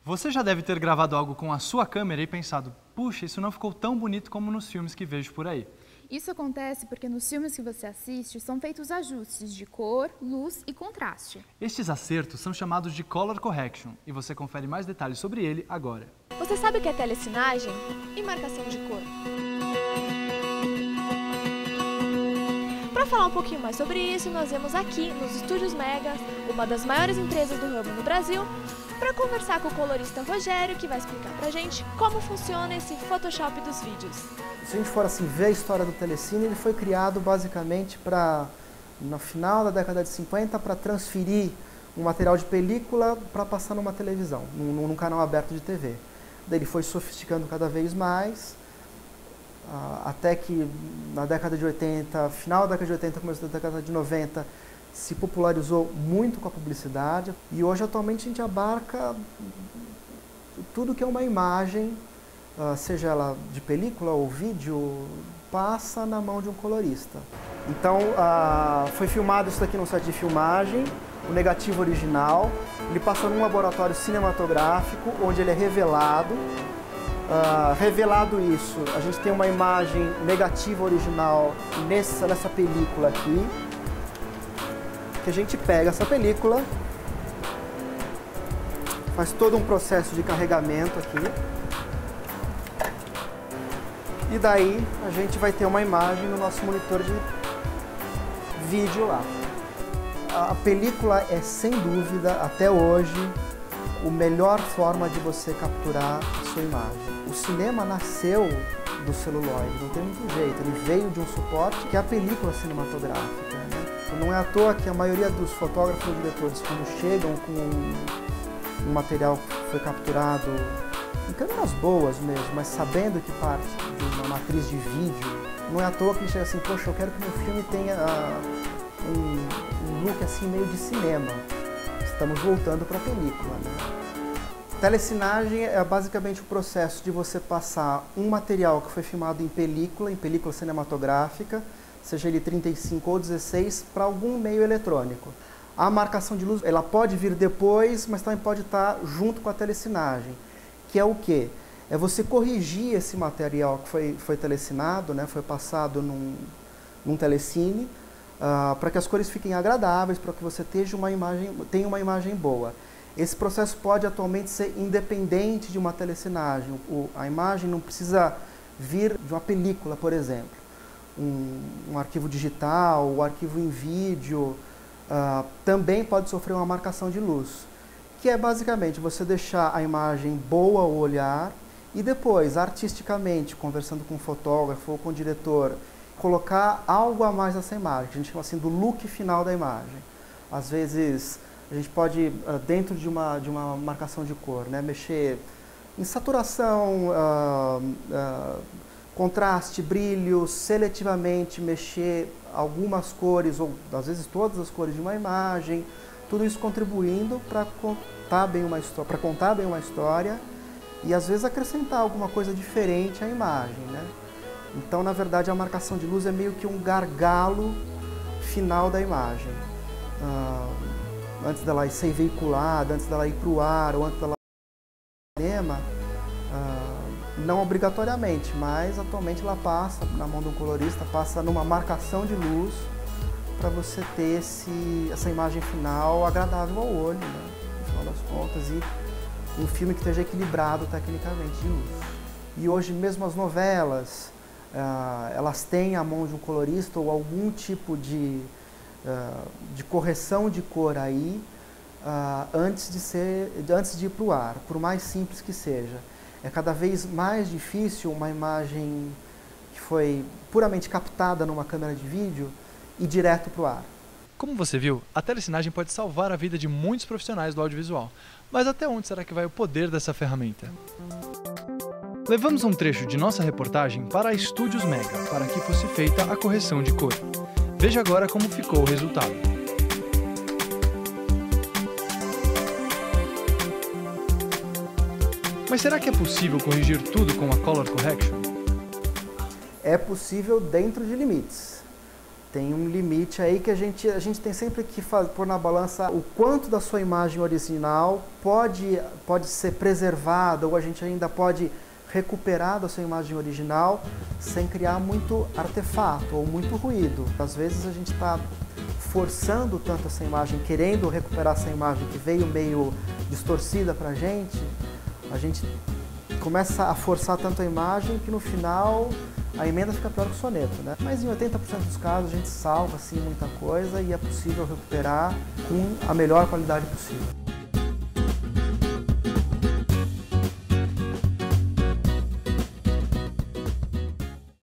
Você já deve ter gravado algo com a sua câmera e pensado, puxa, isso não ficou tão bonito como nos filmes que vejo por aí. Isso acontece porque nos filmes que você assiste são feitos ajustes de cor, luz e contraste. Estes acertos são chamados de Color Correction e você confere mais detalhes sobre ele agora. Você sabe o que é telecinagem e marcação de cor? Para falar um pouquinho mais sobre isso, nós vemos aqui nos Estúdios Mega, uma das maiores empresas do ramo no Brasil, para conversar com o colorista Rogério, que vai explicar pra gente como funciona esse Photoshop dos vídeos. Se a gente for assim ver a história do telecine, ele foi criado basicamente no final da década de 50, para transferir um material de película para passar numa televisão, num canal aberto de TV. Daí ele foi sofisticando cada vez mais, até que na década de 80, final da década de 80, começo da década de 90, se popularizou muito com a publicidade e hoje atualmente a gente abarca tudo que é uma imagem, seja ela de película ou vídeo, passa na mão de um colorista. Então foi filmado isso aqui num set de filmagem, o negativo original, ele passa num laboratório cinematográfico onde ele é revelado. Revelado isso, a gente tem uma imagem negativa original nessa película aqui, que a gente pega essa película, faz todo um processo de carregamento aqui, e daí a gente vai ter uma imagem no nosso monitor de vídeo lá. A película é, sem dúvida, até hoje, a melhor forma de você capturar a sua imagem. O cinema nasceu do celuloide, não tem muito jeito, ele veio de um suporte que é a película cinematográfica, né? Não é à toa que a maioria dos fotógrafos e diretores, quando chegam com um material que foi capturado em câmeras boas mesmo, mas sabendo que parte de uma matriz de vídeo, não é à toa que ele chega assim, poxa, eu quero que meu filme tenha um look assim meio de cinema. Estamos voltando para a película, né? Telecinagem é basicamente o processo de você passar um material que foi filmado em película cinematográfica, seja ele 35 ou 16, para algum meio eletrônico. A marcação de luz, ela pode vir depois, mas também pode estar junto com a telecinagem, que é o quê? É você corrigir esse material que foi telecinado, né, foi passado num telecine, para que as cores fiquem agradáveis, para que você tenha uma imagem boa. Esse processo pode atualmente ser independente de uma telecinagem. A imagem não precisa vir de uma película, por exemplo. Um arquivo digital, o arquivo em vídeo, também pode sofrer uma marcação de luz, que é basicamente você deixar a imagem boa ao olhar e depois, artisticamente, conversando com o fotógrafo ou com o diretor, colocar algo a mais nessa imagem, que a gente chama assim do look final da imagem. Às vezes, a gente pode, dentro de uma marcação de cor, né, mexer em saturação, contraste, brilho, seletivamente mexer algumas cores, ou às vezes todas as cores de uma imagem, tudo isso contribuindo para contar bem uma história e às vezes acrescentar alguma coisa diferente à imagem, né? Então, na verdade, a marcação de luz é meio que um gargalo final da imagem. Antes dela ser veiculada, antes dela ir para o ar, ou antes dela ir para o cinema, não obrigatoriamente, mas atualmente ela passa na mão de um colorista, passa numa marcação de luz para você ter essa imagem final agradável ao olho, né, no final das contas, e um filme que esteja equilibrado tecnicamente de luz. E hoje mesmo as novelas, elas têm a mão de um colorista ou algum tipo de correção de cor aí, antes de ir para o ar, por mais simples que seja. É cada vez mais difícil uma imagem que foi puramente captada numa câmera de vídeo ir direto para o ar. Como você viu, a telecinagem pode salvar a vida de muitos profissionais do audiovisual. Mas até onde será que vai o poder dessa ferramenta? Levamos um trecho de nossa reportagem para a Estúdios Mega, para que fosse feita a correção de cor. Veja agora como ficou o resultado. Mas será que é possível corrigir tudo com a Color Correction? É possível dentro de limites. Tem um limite aí que a gente tem sempre que pôr na balança o quanto da sua imagem original pode ser preservada, ou a gente ainda pode recuperar da sua imagem original sem criar muito artefato ou muito ruído. Às vezes a gente está forçando tanto essa imagem, querendo recuperar essa imagem que veio meio distorcida para a gente começa a forçar tanto a imagem que no final a emenda fica pior que o soneto, né? Mas em 80% dos casos a gente salva assim muita coisa e é possível recuperar com a melhor qualidade possível.